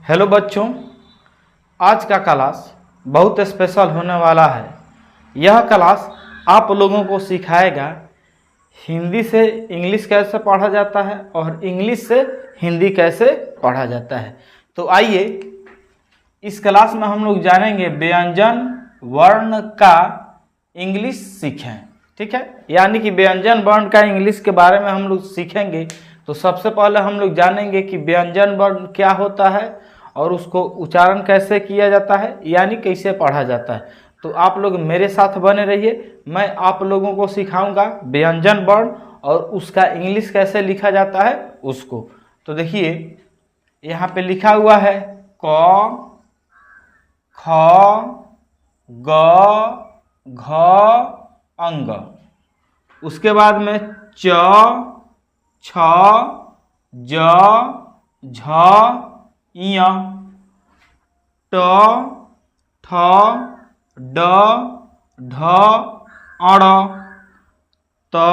Hello बच्चों, आज का क्लास बहुत स्पेशल होने वाला है। यह क्लास आप लोगों को सिखाएगा हिंदी से इंग्लिश कैसे पढ़ा जाता है और इंग्लिश से हिंदी कैसे पढ़ा जाता है। तो आइए इस क्लास में हम लोग जानेंगे व्यंजन वर्ण का इंग्लिश सीखें। ठीक है, यानी कि व्यंजन वर्ण का इंग्लिश के बारे में हम लोग सीखेंगे। तो सबसे पहले हम लोग जानेंगे कि व्यंजन वर्ण क्या होता है और उसको उच्चारण कैसे किया जाता है, यानी कैसे पढ़ा जाता है। तो आप लोग मेरे साथ बने रहिए, मैं आप लोगों को सिखाऊंगा व्यंजन वर्ण और उसका इंग्लिश कैसे लिखा जाता है उसको। तो देखिए यहाँ पे लिखा हुआ है क, ख, ग, घ, अंग। उसके बाद में च, छ, ज, झ, य, ट, ठ, ड, ढ, अण, त,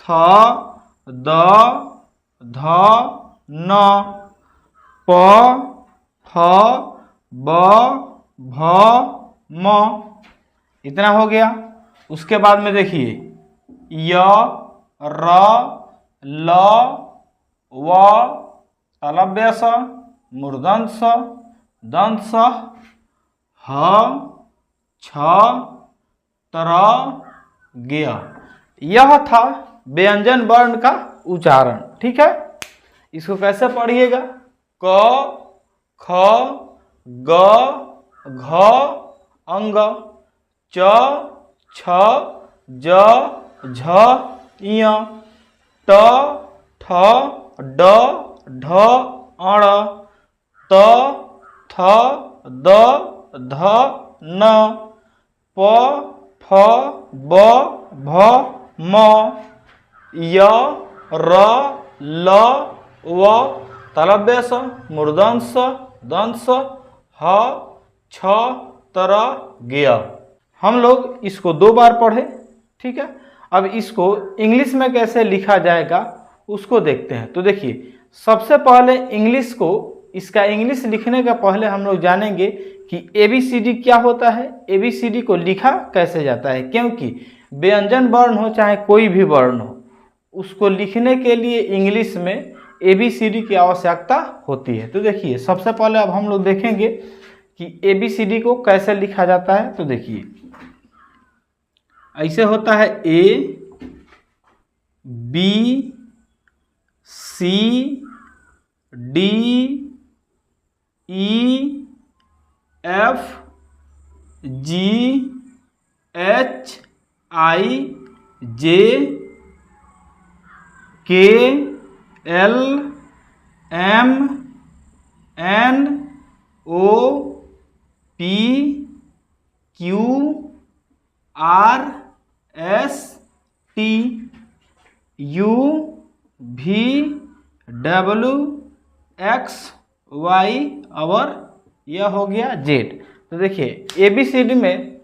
थ, द, ध, न, प, फ, ब, भ, म। इतना हो गया। उसके बाद में देखिए य, र, ल, व, तालव्य स, मूर्धन्य स, दंत स, ह, छ, तर, ज्ञ। यह था व्यंजन वर्ण का उच्चारण। ठीक है, इसको कैसे पढ़िएगा? क, ख, ग, घ, अंग, च, छ, ज, झ, य, ट, ठ, ड, ढ, अण, त, थ, द, ध, न, प, फ, ब, भ, म, य, र, ल, व, तालव्य स, मूर्धन्य स, दंत स, ह, छ, तर, ज्ञ। हम लोग इसको 2 बार पढ़े। ठीक है, अब इसको इंग्लिश में कैसे लिखा जाएगा उसको देखते हैं। तो देखिए सबसे पहले इंग्लिश को, इसका इंग्लिश लिखने का पहले हम लोग जानेंगे कि ABCD क्या होता है, ABCD को लिखा कैसे जाता है। क्योंकि व्यंजन वर्ण हो चाहे कोई भी वर्ण हो, उसको लिखने के लिए इंग्लिश में ABCD की आवश्यकता होती है। तो देखिए सबसे पहले अब हम लोग देखेंगे कि ABCD को कैसे लिखा जाता है। तो देखिए ऐसे होता है A, B, C, D, E, F, G, H, I, J, K, L, M, N, O, P, Q, R, S, T, U, V, W, X, Y और यह हो गया Z। तो देखिए ABCD में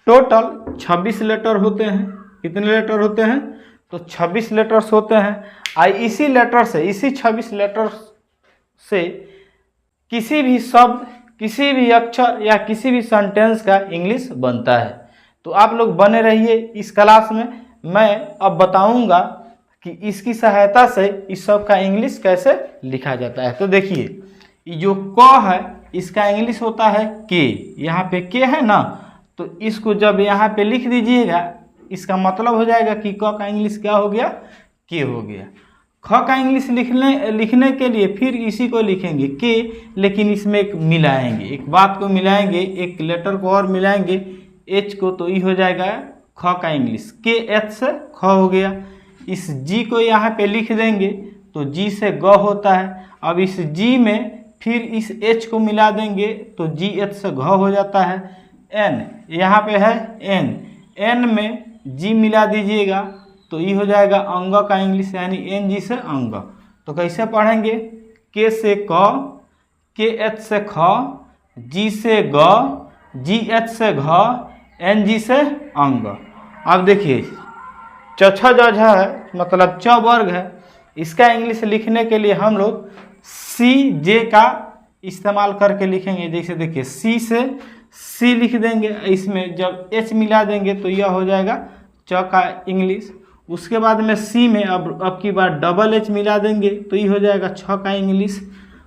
टोटल 26 लेटर होते हैं। कितने लेटर होते हैं? तो 26 लेटर्स होते हैं। इसी लेटर से, इसी 26 लेटर से किसी भी शब्द, किसी भी अक्षर या किसी भी सेंटेंस का इंग्लिश बनता है। तो आप लोग बने रहिए इस क्लास में। मैं अब बताऊंगा कि इसकी सहायता से इस सब का इंग्लिश कैसे लिखा जाता है। तो देखिए ये जो क है इसका इंग्लिश होता है के। यहाँ पे के है ना, तो इसको जब यहाँ पे लिख दीजिएगा इसका मतलब हो जाएगा कि क का इंग्लिश क्या हो गया? के हो गया। ख का इंग्लिश लिखने के लिए फिर इसी को लिखेंगे के, लेकिन इसमें एक मिलाएंगे, एक बात को मिलाएंगे, एक लेटर को और मिलाएंगे, एच को, तो ये हो जाएगा ख का इंग्लिश। के एच से ख हो गया। इस जी को यहाँ पे लिख देंगे तो जी से ग होता है। अब इस जी में फिर इस एच को मिला देंगे तो जी एच से घ हो जाता है। एन यहाँ पे है एन, एन में जी मिला दीजिएगा तो ये हो जाएगा अंग का इंग्लिश, यानी एन जी से अंग। तो कैसे पढ़ेंगे? के से क, के एच से ख, जी से ग, जी एच से घ, एन जी से अंग। अब देखिए चौथा जज है, मतलब च वर्ग है। इसका इंग्लिश लिखने के लिए हम लोग सी जे का इस्तेमाल करके लिखेंगे। जैसे देखिए सी से सी लिख देंगे, इसमें जब एच मिला देंगे तो यह हो जाएगा च का इंग्लिश। उसके बाद में सी में अब की बार डबल एच मिला देंगे तो ये हो जाएगा छ का इंग्लिश।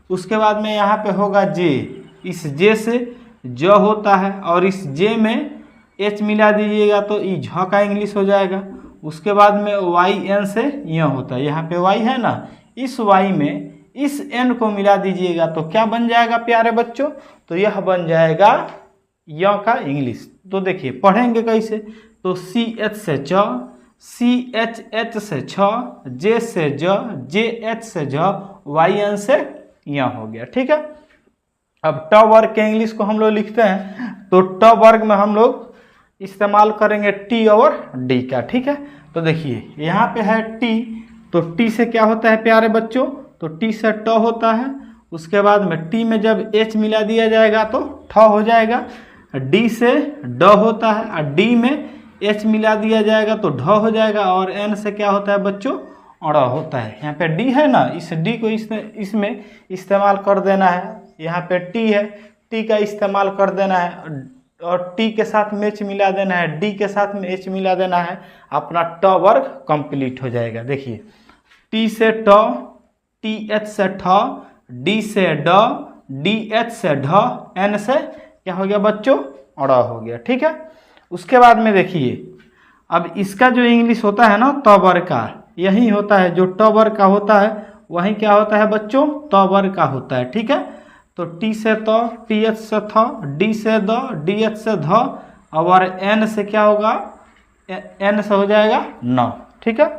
उसके बाद में यहाँ पे होगा जे, इस जे से ज होता है और इस जे में एच मिला दीजिएगा तो ई झ का इंग्लिश हो जाएगा। उसके बाद में वाई एन से यह होता है, यहाँ पे वाई है ना, इस वाई में इस एन को मिला दीजिएगा तो क्या बन जाएगा प्यारे बच्चों, तो यह बन जाएगा य का इंग्लिश। तो देखिए पढ़ेंगे कैसे, तो सी एच से च, सी एच एच से छ, जे से ज, जे एच से झ, वाई एन से यह हो गया। ठीक है, अब ट वर्ग के इंग्लिश को हम लोग लिखते हैं तो ट वर्ग में हम लोग इस्तेमाल करेंगे टी और डी का। ठीक है, तो देखिए यहाँ पे है टी, तो टी से क्या होता है प्यारे बच्चों, तो टी से ट होता है। उसके बाद में टी में जब एच मिला दिया जाएगा तो ठ हो जाएगा। डी से ड होता है और डी में एच मिला दिया जाएगा तो ढ हो जाएगा। और एन से क्या होता है बच्चों, अड़ होता है। यहाँ पे डी है ना, इस डी को इसमें इस्तेमाल कर देना है। यहाँ पे टी है, टी का इस्तेमाल कर देना है और टी के साथ में एच मिला देना है, डी के साथ में एच मिला देना है, अपना ट वर्ग कंप्लीट हो जाएगा। देखिए टी से ट, टी एच से ठ, डी से ड, डी एच से ढ, एन से क्या हो गया बच्चों, अड़ हो गया। ठीक है, उसके बाद में देखिए अब इसका जो इंग्लिश होता है ना त वर्ग का, यही होता है जो ट वर्ग का होता है वही क्या होता है बच्चों, त वर्ग का होता है। ठीक है, तो टी से त, टी एच से थ, डी से द, डी एच से ध, और एन से क्या होगा, एन से हो जाएगा न। ठीक है,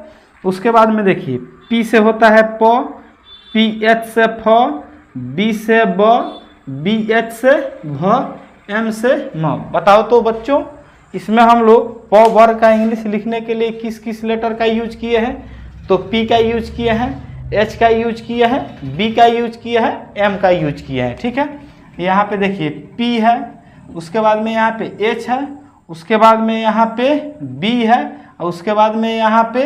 उसके बाद में देखिए पी से होता है प, पी एच से फ, बी से ब, बी एच से भ, एम से म। बताओ तो बच्चों इसमें हम लोग प वर्ग का इंग्लिश लिखने के लिए किस किस लेटर का यूज किए हैं, तो पी का यूज किए हैं, एच का यूज किया है, बी का यूज किया है, एम का यूज किया है। ठीक है, यहाँ पे देखिए पी है, उसके बाद में यहाँ पे एच है, उसके बाद में यहाँ पे बी है और उसके बाद में यहाँ पे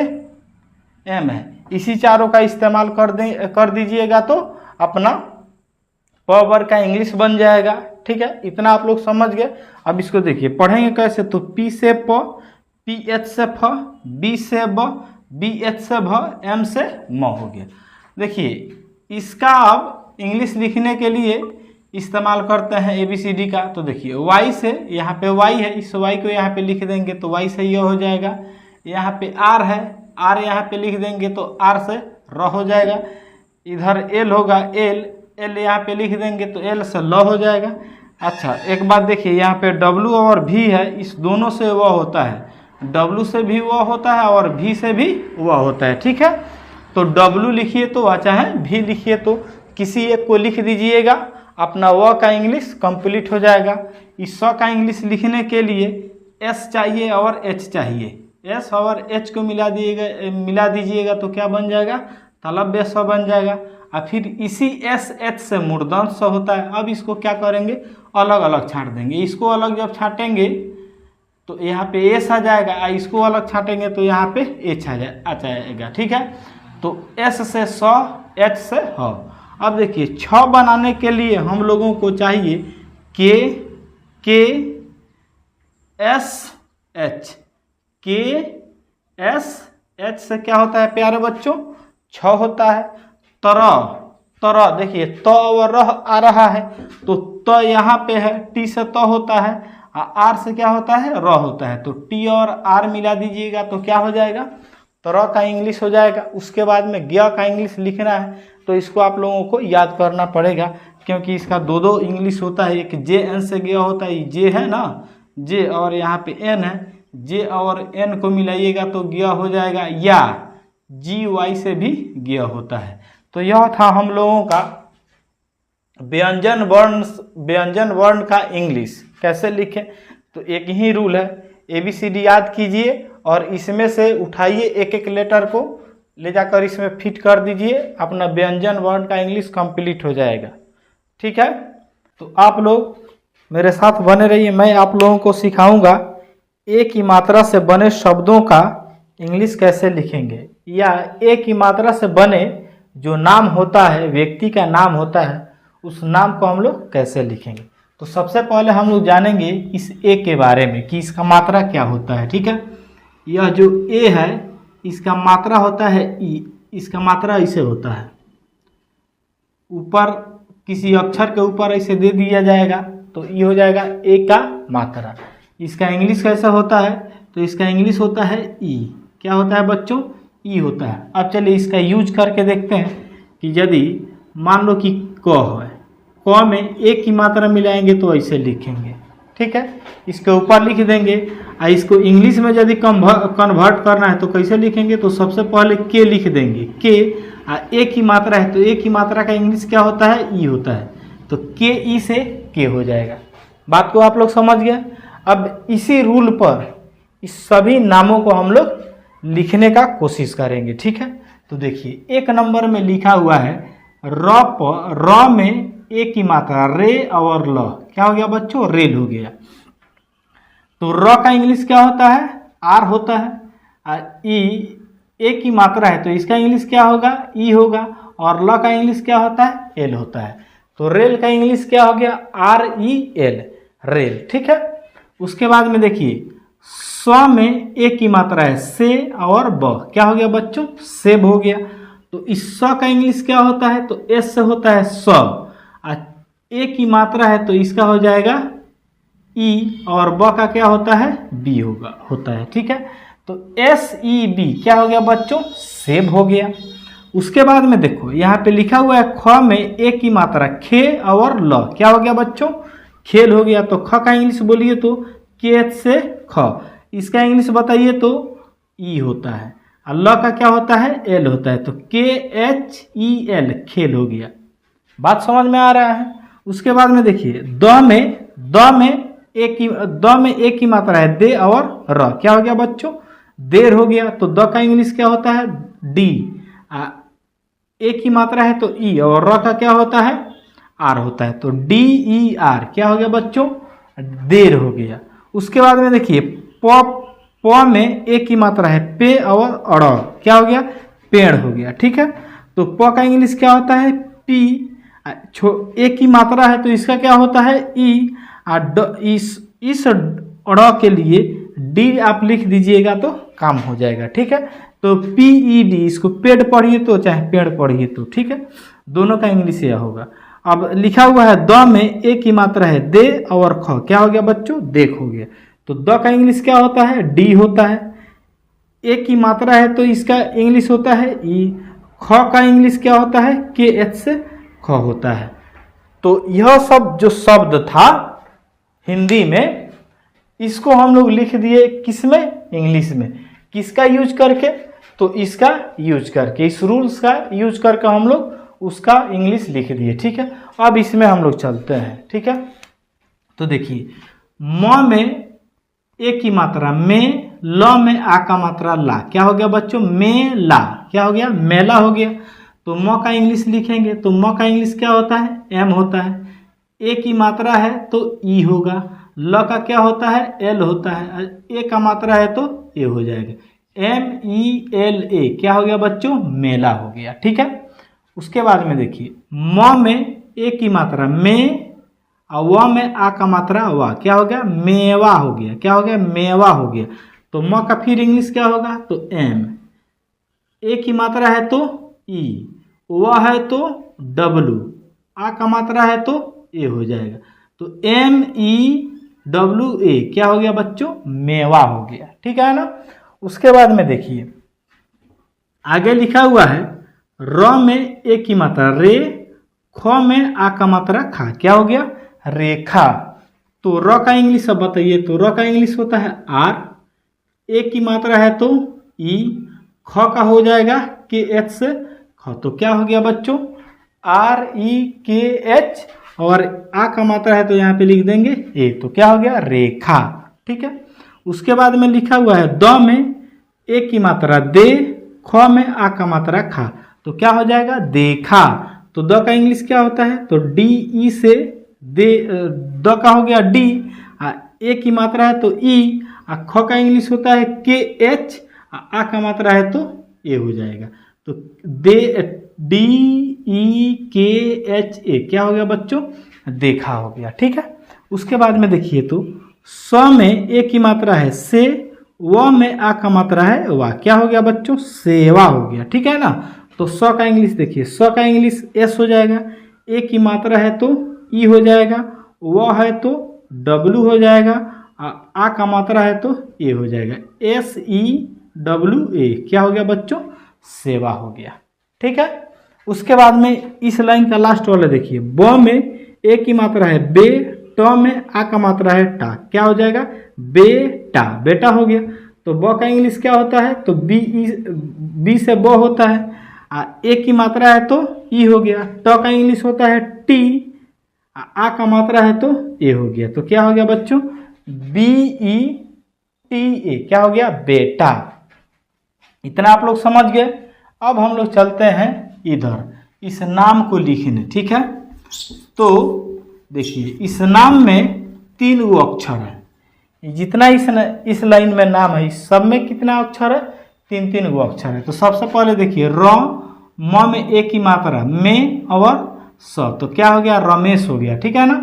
एम है। इसी चारों का इस्तेमाल कर दीजिएगा तो अपना प वर्ग का इंग्लिश बन जाएगा। ठीक है, इतना आप लोग समझ गए। अब इसको देखिए पढ़ेंगे कैसे, तो पी से प, पी एच से फ, बी से ब, बी एच से भ, एम से म हो गया। देखिए इसका अब इंग्लिश लिखने के लिए इस्तेमाल करते हैं ABCD का। तो देखिए y से, यहाँ पे y है, इस y को यहाँ पे लिख देंगे तो y से यह हो जाएगा। यहाँ पे r है, r यहाँ पे लिख देंगे तो r से र हो जाएगा। इधर l होगा, l यहाँ पे लिख देंगे तो l से ल हो जाएगा। अच्छा एक बात देखिए, यहाँ पे w और v है, इस दोनों से वह होता है, w से भी वह होता है और v से भी वह होता है। ठीक है, तो w लिखिए तो चाहे v लिखिए तो किसी एक को लिख दीजिएगा, अपना व का इंग्लिश कंप्लीट हो जाएगा। इस स का इंग्लिश लिखने के लिए s चाहिए और h चाहिए, s और h को मिला दीजिएगा तो क्या बन जाएगा, तलव्य स बन जाएगा। और फिर इसी एस एच से मूर्धन्य स होता है। अब इसको क्या करेंगे, अलग अलग छांट देंगे। इसको अलग जब छाटेंगे तो यहाँ पे एस आ जाएगा, इसको अलग छाटेंगे तो यहाँ पे एच आ जाएगा। ठीक है, तो एस से स, एच से ह। अब देखिए छ बनाने के लिए हम लोगों को चाहिए के एस एच, के एस एच से क्या होता है प्यारे बच्चों, छ होता है। तरह देखिए त और रह आ रहा है तो त यहाँ पे है, टी से त होता है, आर से क्या होता है, र होता है। तो टी और आर मिला दीजिएगा तो क्या हो जाएगा, तरह का इंग्लिश हो जाएगा। उसके बाद में ज्ञ का इंग्लिश लिखना है तो इसको आप लोगों को याद करना पड़ेगा, क्योंकि इसका दो इंग्लिश होता है। एक जे एन से ज्ञ होता है, जे है ना, जे और यहाँ पे एन है, जे और एन को मिलाइएगा तो ज्ञ हो जाएगा, या जी वाई से भी ज्ञ होता है। तो यह था हम लोगों का व्यंजन वर्ण का इंग्लिश कैसे लिखें। तो एक ही रूल है, ABCD याद कीजिए और इसमें से उठाइए एक एक लेटर को ले जाकर इसमें फिट कर दीजिए, अपना व्यंजन वर्ण का इंग्लिश कंप्लीट हो जाएगा। ठीक है, तो आप लोग मेरे साथ बने रहिए, मैं आप लोगों को सिखाऊंगा एक ही मात्रा से बने शब्दों का इंग्लिश कैसे लिखेंगे, या एक ही मात्रा से बने जो नाम होता है, व्यक्ति का नाम होता है, उस नाम को हम लोग कैसे लिखेंगे। तो सबसे पहले हम लोग जानेंगे इस ए के बारे में कि इसका मात्रा क्या होता है। ठीक है, यह जो ए है इसका मात्रा होता है ई, इसका मात्रा ऐसे होता है, ऊपर किसी अक्षर के ऊपर ऐसे दे दिया जाएगा तो ये हो जाएगा ए का मात्रा। इसका इंग्लिश कैसा होता है, तो इसका इंग्लिश होता है ई। क्या होता है बच्चों, ई होता है। अब चलिए इसका यूज करके देखते हैं कि यदि मान लो कि क है, क में ए की मात्रा मिलाएंगे तो ऐसे लिखेंगे। ठीक है, इसके ऊपर लिख देंगे। और इसको इंग्लिश में यदि कन्वर्ट करना है तो कैसे लिखेंगे, तो सबसे पहले के लिख देंगे, के। ए की मात्रा है तो ए की मात्रा का इंग्लिश क्या होता है, ई होता है, तो के ई से के हो जाएगा। बात को आप लोग समझ गए। अब इसी रूल पर इस सभी नामों को हम लोग लिखने का कोशिश करेंगे। ठीक है, तो देखिए एक नंबर में लिखा हुआ है र में ए की मात्रा रे और ल, क्या हो गया बच्चों, रेल हो गया। तो र का इंग्लिश क्या होता है, आर होता है। ई ए की मात्रा है तो इसका इंग्लिश क्या होगा, ई होगा। और ल का इंग्लिश क्या होता है, एल होता है। तो रेल का इंग्लिश क्या हो गया, आर ई एल, रेल। ठीक है, उसके बाद में देखिए स्व में ए की मात्रा है से और ब, क्या हो गया बच्चों, सेब हो गया। तो इस स का इंग्लिश क्या होता है, तो एस से होता है स। ए की मात्रा है तो इसका हो जाएगा ई, और ब का क्या होता है, बी होता है। ठीक है, तो एस ई बी क्या हो गया बच्चों, सेब हो गया। उसके बाद में देखो यहाँ पे लिखा हुआ है ख में ए की मात्रा खे और ल, क्या हो गया बच्चों, खेल हो गया। तो ख का इंग्लिश बोलिए तो के एच से ख, इसका इंग्लिश बताइए तो ई होता है। और ल का क्या होता है, एल होता है, तो के एच ई एल, खेल हो गया। बात समझ में आ रहा है। उसके बाद में देखिए द में ए की मात्रा है दे और र, क्या हो गया बच्चों, देर हो गया। तो द का इंग्लिश क्या होता है, डी। ए की मात्रा है तो ई, और र का क्या होता है, आर होता है, तो डी ई आर, क्या हो गया बच्चों, देर हो गया। उसके बाद में देखिए प में ए की मात्रा है पे और अड़, क्या हो गया, पेड़ हो गया। ठीक है, तो प का इंग्लिश क्या होता है, पी। ए की मात्रा है तो इसका क्या होता है, ई। इस अड़ के लिए डी आप लिख दीजिएगा तो काम हो जाएगा। ठीक है, तो पी ई डी, इसको पेड़ पढ़िए तो चाहे पेड़ पढ़िए तो, ठीक है, दोनों का इंग्लिश यह होगा। अब लिखा हुआ है द में ए की मात्रा है दे और ख, क्या हो गया बच्चों, देख हो गया। तो द का इंग्लिश क्या होता है, डी होता है। ए की मात्रा है तो इसका इंग्लिश होता है ई। ख का इंग्लिश क्या होता है, के एच से ख होता है। तो यह सब जो शब्द था हिंदी में, इसको हम लोग लिख दिए किसमें, इंग्लिश में। किसका यूज करके, तो इसका यूज करके, इस रूल्स का यूज करके हम लोग उसका इंग्लिश लिख दिए। ठीक है, अब इसमें हम लोग चलते हैं। ठीक है, तो देखिए म में ए की मात्रा में, ल में आ का मात्रा ला, क्या हो गया बच्चों, मेला, क्या हो गया, मेला हो गया। तो म का इंग्लिश लिखेंगे तो म का इंग्लिश क्या होता है, एम होता है। ए की मात्रा है तो ई होगा। ल का क्या होता है, एल होता है। ए का मात्रा है तो ए हो जाएगा, एम ई एल ए, क्या हो गया बच्चों, मेला हो गया। ठीक है, उसके बाद में देखिए म में ए की मात्रा में और व में आ का मात्रा वा, क्या हो गया, मेवा हो गया, क्या हो गया, मेवा हो गया। तो म का फिर इंग्लिश क्या होगा, तो एम। ए की मात्रा है तो ई, व है तो डब्लू, आ का मात्रा है तो ए हो जाएगा। तो एम ई डब्लू ए, क्या हो गया बच्चों, मेवा हो गया। ठीक है ना। उसके बाद में देखिए आगे लिखा हुआ है र में ए की मात्रा रे, ख में आ का मात्रा खा, क्या हो गया, रेखा। तो र का इंग्लिश अब बताइए, तो र का इंग्लिश होता है आर। ए की मात्रा है तो ई, ख का हो जाएगा के एच से ख, तो क्या हो गया बच्चों, आर ई के एच, और आ का मात्रा है तो यहाँ पे लिख देंगे ए, तो क्या हो गया, रेखा। ठीक है, उसके बाद में लिखा हुआ है द में ए की मात्रा दे, ख में आ का मात्रा खा, तो क्या हो जाएगा, देखा। तो द का इंग्लिश क्या होता है, तो डी ई से दे, द का हो गया डी, ए की मात्रा है तो ई, ख का इंग्लिश होता है के एच, आ का मात्रा है तो ए हो जाएगा। तो DEKHA क्या हो गया बच्चों, देखा हो गया। ठीक है, उसके बाद में देखिए तो स में ए की मात्रा है से, व में आ का मात्रा है वा, क्या हो गया बच्चों, सेवा हो गया। ठीक है ना, तो स का इंग्लिश देखिए, स का इंग्लिश एस हो जाएगा, ए की मात्रा है तो ई हो जाएगा, व है तो डब्लू हो जाएगा, आ का मात्रा है तो ए हो जाएगा, SEWA क्या हो गया बच्चों, सेवा हो गया। ठीक है, उसके बाद में इस लाइन का लास्ट वाला देखिए, ब में ए की मात्रा है बे, ट में आ का मात्रा है टा, क्या हो जाएगा, बेटा, बेटा हो गया। तो ब का इंग्लिश क्या होता है, तो बी से ब होता है, ए की मात्रा है तो ई हो गया, ट का इंग्लिश होता है टी, आ का मात्रा है तो ए हो गया। तो क्या हो गया बच्चों, BETA क्या हो गया, बेटा। इतना आप लोग समझ गए। अब हम लोग चलते हैं इधर इस नाम को लिखने। ठीक है, तो देखिए इस नाम में 3 वो अक्षर है, जितना इस लाइन में नाम है इस सब में कितना अक्षर है, 3 वो अक्षर है। तो सबसे पहले देखिए र, म में ए की मात्रा में और स, तो क्या हो गया, रमेश हो गया। ठीक है ना,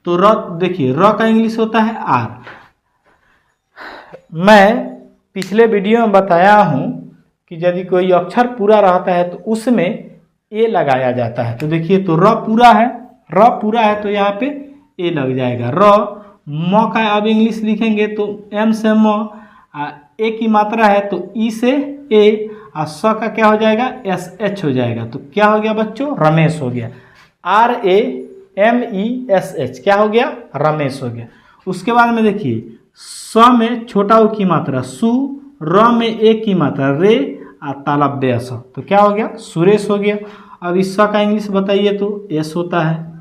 तो र देखिए, र का इंग्लिश होता है आर। मैं पिछले वीडियो में बताया हूँ कि यदि कोई अक्षर पूरा रहता है तो उसमें ए लगाया जाता है। तो देखिए, तो र पूरा है, र पूरा है तो यहाँ पे ए लग जाएगा। र, म का अब इंग्लिश लिखेंगे तो एम से म, ए की मात्रा है तो ई से ए, और स का क्या हो जाएगा, SH हो जाएगा। तो क्या हो गया बच्चों, रमेश हो गया। RAMESH क्या हो गया, रमेश हो गया। उसके बाद में देखिए, स में छोटा उ की मात्रा सु, र में ए की मात्रा रे, तालव्य स, तो क्या हो गया, सुरेश हो गया। अब इस स का इंग्लिश बताइए तो एस होता है,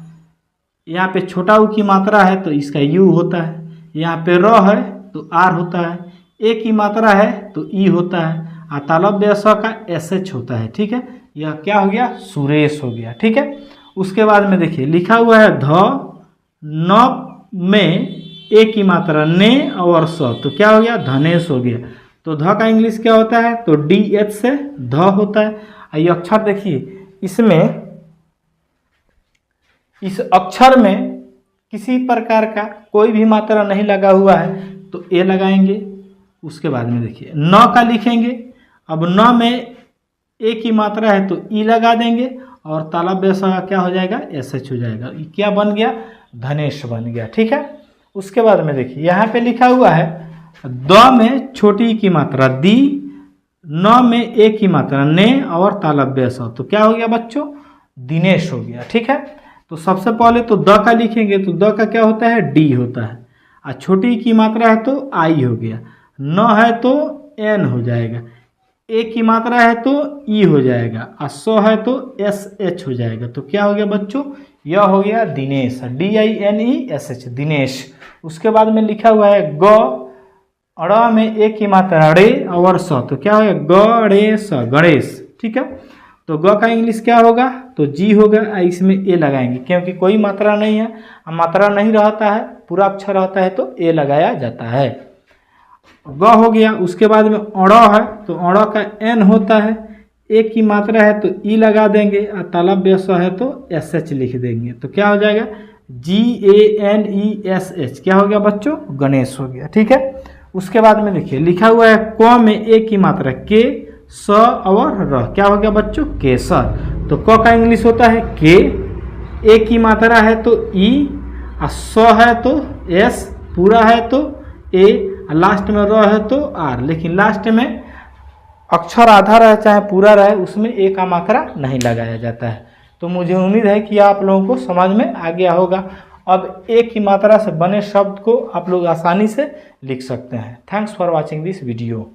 यहाँ पे छोटा उ की मात्रा है तो इसका यू होता है, यहाँ पे र है तो आर होता है, ए की मात्रा है तो ई होता है, और तालव्य स का SH होता है। ठीक है, यह क्या हो गया, सुरेश हो गया। ठीक है, उसके बाद में देखिए लिखा हुआ है ध, न में ए की मात्रा ने और स, तो क्या हो गया, धनेश हो गया। तो ध का इंग्लिश क्या होता है, तो DH से ध होता है। ये अक्षर देखिए, इसमें इस अक्षर में किसी प्रकार का कोई भी मात्रा नहीं लगा हुआ है तो ए लगाएंगे। उसके बाद में देखिए न का लिखेंगे, अब न में ए की मात्रा है तो ई लगा देंगे, और तालव्य स का क्या हो जाएगा, SH हो जाएगा। ये क्या बन गया, धनेश बन गया। ठीक है, उसके बाद में देखिए यहाँ पे लिखा हुआ है द में छोटी ई की मात्रा दी, न में ए की मात्रा ने और तालव्य स, तो क्या हो गया बच्चों, दिनेश हो गया। ठीक है, तो सबसे पहले तो द का लिखेंगे तो द का क्या होता है, डी होता है, और छोटी की मात्रा है तो आई हो गया, न है तो एन हो जाएगा, ए की मात्रा है तो ई हो जाएगा, और स है तो SH हो जाएगा। तो क्या हो गया बच्चों, यह हो गया दिनेश, DINESH, दिनेश। उसके बाद में लिखा हुआ है ग, अड़ में ए की मात्रा रे और स, तो क्या होगा, गणेश, गणेश। ठीक है, तो ग का इंग्लिश क्या होगा, तो जी होगा, इसमें ए लगाएंगे क्योंकि कोई मात्रा नहीं है, मात्रा नहीं रहता है, पूरा अक्षर रहता है तो ए लगाया जाता है। ग हो गया। उसके बाद में अड़ है तो अड़ का एन होता है, ए की मात्रा है तो ई लगा देंगे, और तालव्य स है तो SH लिख देंगे। तो क्या हो जाएगा, GANESH, क्या हो गया बच्चों, गणेश हो गया। ठीक है, उसके बाद में देखिए लिखा हुआ है क में ए की मात्रा के, स और र, क्या हो गया बच्चों, केसर। तो क का इंग्लिश होता है के, ए की मात्रा है तो ई, और स है तो S, पूरा है तो ए, लास्ट में र है तो आर, लेकिन लास्ट में अक्षर आधा रहे चाहे पूरा रहे उसमें ए का मात्रा नहीं लगाया जाता है। तो मुझे उम्मीद है कि आप लोगों को समझ में आ गया होगा। अब ए की मात्रा से बने शब्द को आप लोग आसानी से लिख सकते हैं। Thanks for watching this video.